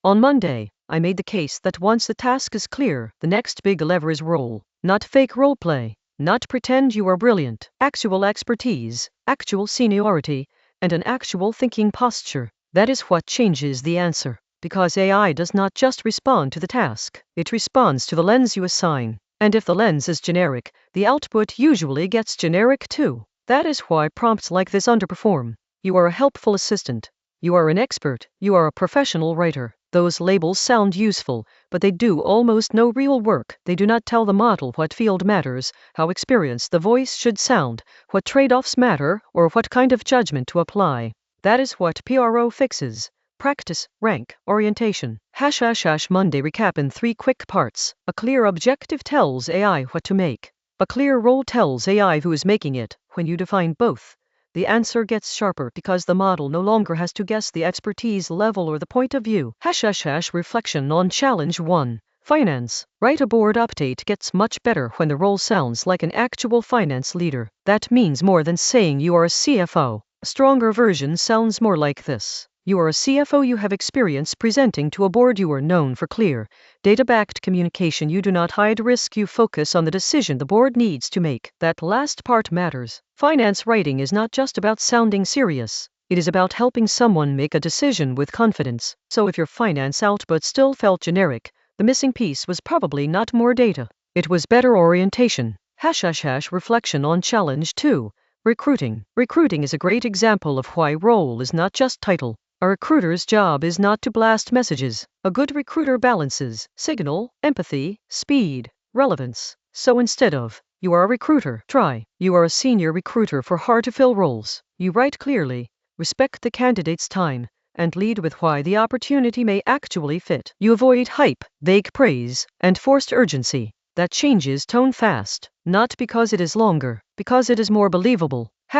On Monday, I made the case that once the task is clear, the next big lever is role, not fake roleplay, not pretend you are brilliant, actual expertise, actual seniority, and an actual thinking posture. That is what changes the answer. Because AI does not just respond to the task, it responds to the lens you assign. And if the lens is generic, the output usually gets generic too. That is why prompts like this underperform. You are a helpful assistant. You are an expert. You are a professional writer. Those labels sound useful, but they do almost no real work. They do not tell the model what field matters, how experienced the voice should sound, what trade-offs matter, or what kind of judgment to apply. That is what PRO fixes. Practice, rank, orientation. # Monday recap in 3 quick parts. A clear objective tells AI what to make. A clear role tells AI who is making it. When you define both, the answer gets sharper because the model no longer has to guess the expertise level or the point of view. # Reflection on Challenge 1. Finance. Write a board update gets much better when the role sounds like an actual finance leader. That means more than saying you are a CFO. A stronger version sounds more like this. You are a CFO, you have experience presenting to a board, you are known for clear, data-backed communication, you do not hide risk, you focus on the decision the board needs to make. That last part matters. Finance writing is not just about sounding serious. It is about helping someone make a decision with confidence. So if your finance output still felt generic, the missing piece was probably not more data. It was better orientation. # Reflection on Challenge 2. Recruiting. Recruiting is a great example of why role is not just title. A recruiter's job is not to blast messages. A good recruiter balances signal, empathy, speed, relevance. So instead of, you are a recruiter, try, you are a senior recruiter for hard-to-fill roles. You write clearly, respect the candidate's time, and lead with why the opportunity may actually fit. You avoid hype, vague praise, and forced urgency. That changes tone fast, not because it is longer, because it is more believable. #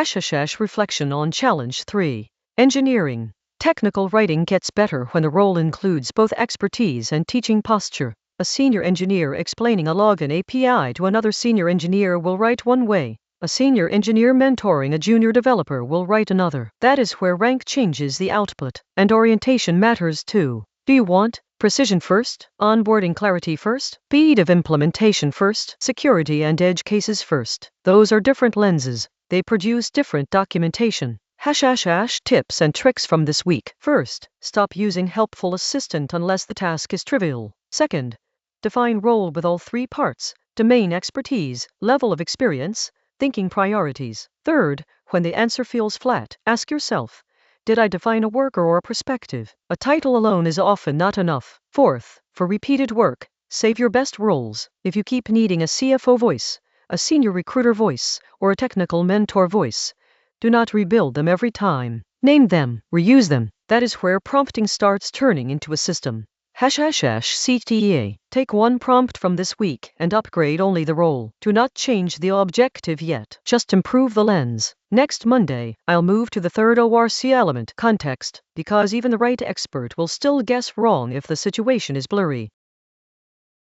Reflection on Challenge 3. Engineering. Technical writing gets better when the role includes both expertise and teaching posture. A senior engineer explaining a login API to another senior engineer will write one way. A senior engineer mentoring a junior developer will write another. That is where rank changes the output. And orientation matters too. Do you want precision first, onboarding clarity first, speed of implementation first, security and edge cases first? Those are different lenses. They produce different documentation. # Tips and tricks from this week. First, stop using helpful assistant unless the task is trivial. Second, define role with all 3 parts: domain expertise, level of experience, thinking priorities. Third, when the answer feels flat, ask yourself, did I define a worker or a perspective? A title alone is often not enough. Fourth, for repeated work, save your best roles. If you keep needing a CFO voice, a senior recruiter voice, or a technical mentor voice, do not rebuild them every time. Name them, reuse them. That is where prompting starts turning into a system. # CTA. Take one prompt from this week and upgrade only the role. Do not change the objective yet. Just improve the lens. Next Monday, I'll move to the third ORC element, context, because even the right expert will still guess wrong if the situation is blurry.